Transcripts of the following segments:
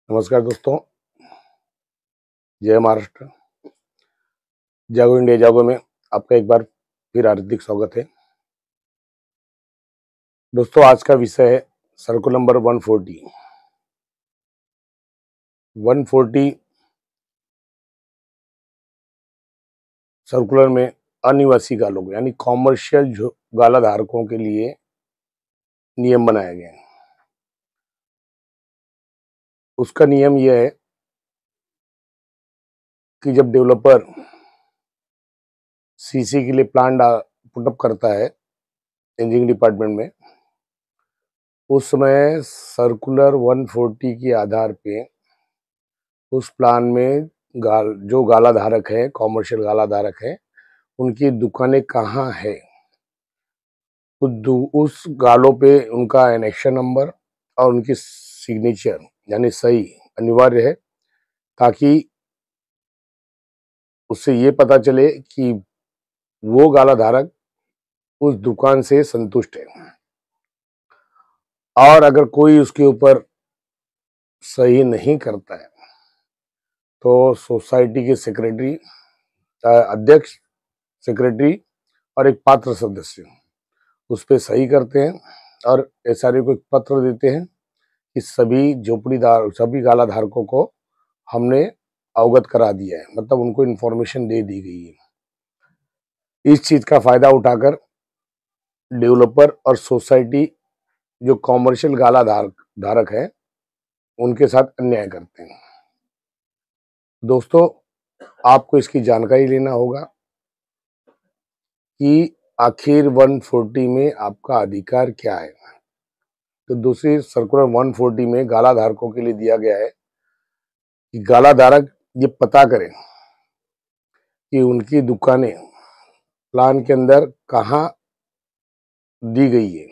नमस्कार दोस्तों, जय महाराष्ट्र। जागो इंडिया जागो में आपका एक बार फिर हार्दिक स्वागत है। दोस्तों, आज का विषय है सर्कुलर नंबर 140। 140 सर्कुलर में अनिवासी गालों यानी कॉमर्शियल गाला धारकों के लिए नियम बनाया गया है। उसका नियम यह है कि जब डेवलपर सीसी के लिए प्लान पुटअप करता है इंजीनियरिंग डिपार्टमेंट में, उस समय सर्कुलर 140 के आधार पे उस प्लान में जो गाला धारक है, कॉमर्शियल गाला धारक है, उनकी दुकानें कहाँ है, उस गालों पे उनका एनेक्शन नंबर और उनकी सिग्नेचर यानी सही अनिवार्य है, ताकि उससे ये पता चले कि वो गाला धारक उस दुकान से संतुष्ट है। और अगर कोई उसके ऊपर सही नहीं करता है तो सोसाइटी के सेक्रेटरी, अध्यक्ष, सेक्रेटरी और एक पात्र सदस्य उस पर सही करते हैं और एसआरओ को एक पत्र देते हैं कि सभी झोपड़ीदार, सभी गाला धारकों को हमने अवगत करा दिया है, मतलब उनको इन्फॉर्मेशन दे दी गई है। इस चीज का फायदा उठाकर डेवलपर और सोसाइटी जो कॉमर्शियल गाला धारक है उनके साथ अन्याय करते हैं। दोस्तों, आपको इसकी जानकारी लेना होगा कि आखिर 140 में आपका अधिकार क्या है। तो दूसरी सर्कुलर 140 में गाला धारकों के लिए दिया गया है कि गाला धारक ये पता करें कि उनकी दुकानें प्लान के अंदर कहाँ दी गई है।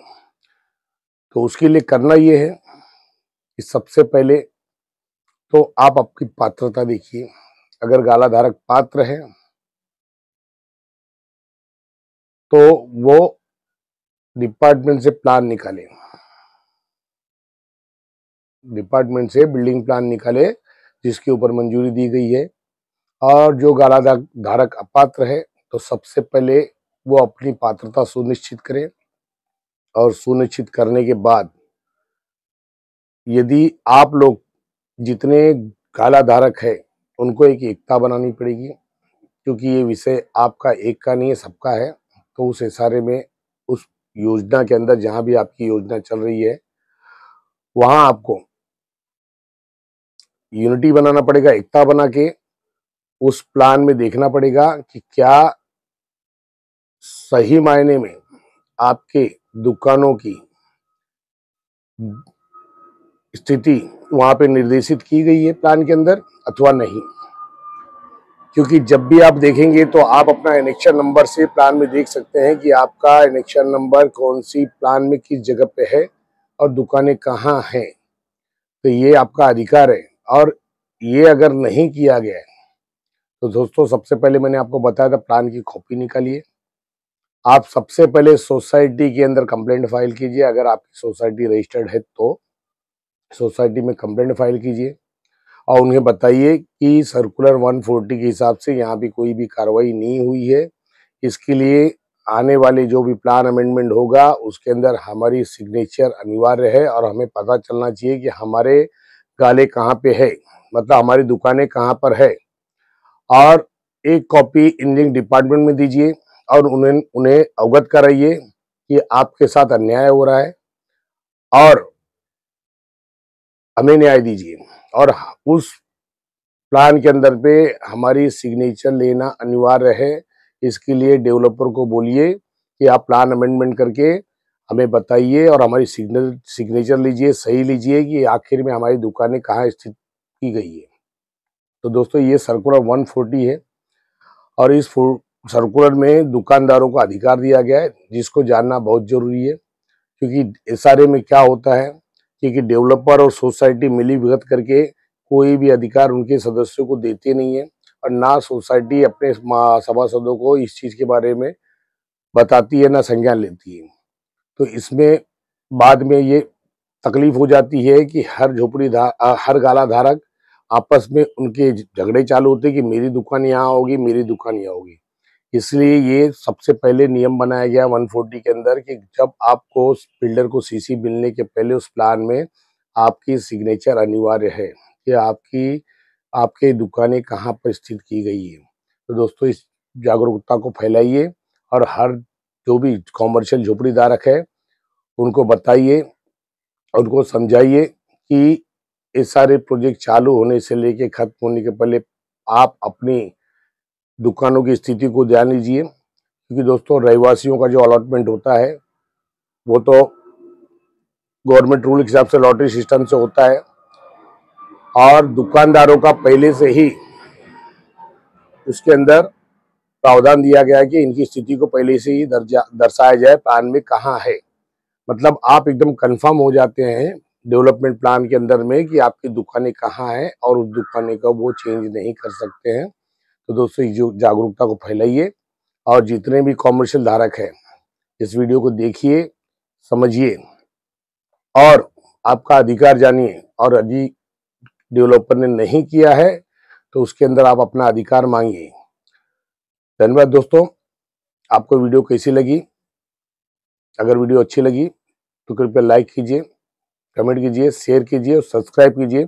तो उसके लिए करना ये है कि सबसे पहले तो आप आपकी पात्रता देखिए। अगर गाला धारक पात्र है तो वो डिपार्टमेंट से प्लान निकाले, डिपार्टमेंट से बिल्डिंग प्लान निकाले जिसके ऊपर मंजूरी दी गई है। और जो गाला धारक अपात्र है तो सबसे पहले वो अपनी पात्रता सुनिश्चित करे, और सुनिश्चित करने के बाद यदि आप लोग जितने गाला धारक है उनको एक एकता बनानी पड़ेगी, क्योंकि ये विषय आपका एक का नहीं है, सबका है। तो उस इशारे में उस योजना के अंदर जहां भी आपकी योजना चल रही है वहां आपको यूनिटी बनाना पड़ेगा, एकता बना के उस प्लान में देखना पड़ेगा कि क्या सही मायने में आपके दुकानों की स्थिति वहां पे निर्देशित की गई है प्लान के अंदर अथवा नहीं। क्योंकि जब भी आप देखेंगे तो आप अपना एनेक्शन नंबर से प्लान में देख सकते हैं कि आपका एनेक्शन नंबर कौन सी प्लान में किस जगह पे है और दुकानें कहाँ हैं। तो ये आपका अधिकार है, और ये अगर नहीं किया गया है तो दोस्तों, सबसे पहले मैंने आपको बताया था प्लान की कॉपी निकालिए। आप सबसे पहले सोसाइटी के अंदर कंप्लेंट फाइल कीजिए। अगर आपकी सोसाइटी रजिस्टर्ड है तो सोसाइटी में कंप्लेंट फाइल कीजिए और उन्हें बताइए कि सर्कुलर 140 के हिसाब से यहाँ भी कोई भी कार्रवाई नहीं हुई है। इसके लिए आने वाले जो भी प्लान अमेंडमेंट होगा उसके अंदर हमारी सिग्नेचर अनिवार्य है, और हमें पता चलना चाहिए कि हमारे गाले कहाँ पे है, मतलब हमारी दुकानें कहाँ पर है। और एक कॉपी इंजीनियरिंग डिपार्टमेंट में दीजिए और उन्हें अवगत कराइए कि आपके साथ अन्याय हो रहा है और हमें न्याय दीजिए। और उस प्लान के अंदर पे हमारी सिग्नेचर लेना अनिवार्य है। इसके लिए डेवलपर को बोलिए कि आप प्लान अमेंडमेंट करके हमें बताइए और हमारी सिग्नेचर लीजिए, सही लीजिए कि आखिर में हमारी दुकानें कहाँ स्थित की गई है। तो दोस्तों, ये सर्कुलर 140 है और इस सर्कुलर में दुकानदारों को अधिकार दिया गया है, जिसको जानना बहुत जरूरी है। क्योंकि SRA में क्या होता है कि डेवलपर और सोसाइटी मिली भगत करके कोई भी अधिकार उनके सदस्यों को देते नहीं है, और ना सोसाइटी अपने सभासदों को इस चीज के बारे में बताती है, ना संज्ञान लेती है। तो इसमें बाद में ये तकलीफ हो जाती है कि हर गाला धारक आपस में उनके झगड़े चालू होते हैं कि मेरी दुकान यहाँ होगी, मेरी दुकान यहाँ होगी। इसलिए ये सबसे पहले नियम बनाया गया 140 के अंदर कि जब आपको बिल्डर को सीसी मिलने के पहले उस प्लान में आपकी सिग्नेचर अनिवार्य है कि आपकी दुकानें कहाँ पर स्थित की गई है। तो दोस्तों, इस जागरूकता को फैलाइए और हर जो भी कॉमर्शियल झोपड़ी धारक है उनको बताइए, उनको समझाइए कि ये सारे प्रोजेक्ट चालू होने से लेके खत्म होने के पहले आप अपनी दुकानों की स्थिति को ध्यान लीजिए, क्योंकि दोस्तों रहवासियों का जो अलॉटमेंट होता है वो तो गवर्नमेंट रूल के हिसाब से लॉटरी सिस्टम से होता है और दुकानदारों का पहले से ही उसके अंदर प्रावधान दिया गया है कि इनकी स्थिति को पहले से ही दर्शाया जाए प्लान में कहाँ है। मतलब आप एकदम कंफर्म हो जाते हैं डेवलपमेंट प्लान के अंदर में कि आपकी दुकानें कहाँ हैं और उस दुकानें का वो चेंज नहीं कर सकते हैं। तो दोस्तों, जो जागरूकता को फैलाइए और जितने भी कॉमर्शियल धारक हैं इस वीडियो को देखिए, समझिए और आपका अधिकार जानिए। और यदि डेवलपर ने नहीं किया है तो उसके अंदर आप अपना अधिकार मांगिए। धन्यवाद दोस्तों। आपको वीडियो कैसी लगी? अगर वीडियो अच्छी लगी तो कृपया लाइक कीजिए, कमेंट कीजिए, शेयर कीजिए और सब्सक्राइब कीजिए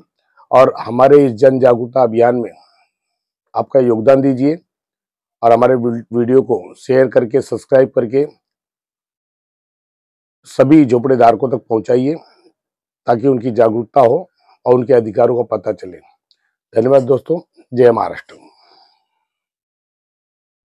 और हमारे इस जन जागरूकता अभियान में आपका योगदान दीजिए और हमारे वीडियो को शेयर करके, सब्सक्राइब करके सभी झोपड़े धारकों तक पहुंचाइए ताकि उनकी जागरूकता हो और उनके अधिकारों का पता चले। धन्यवाद दोस्तों। जय महाराष्ट्र।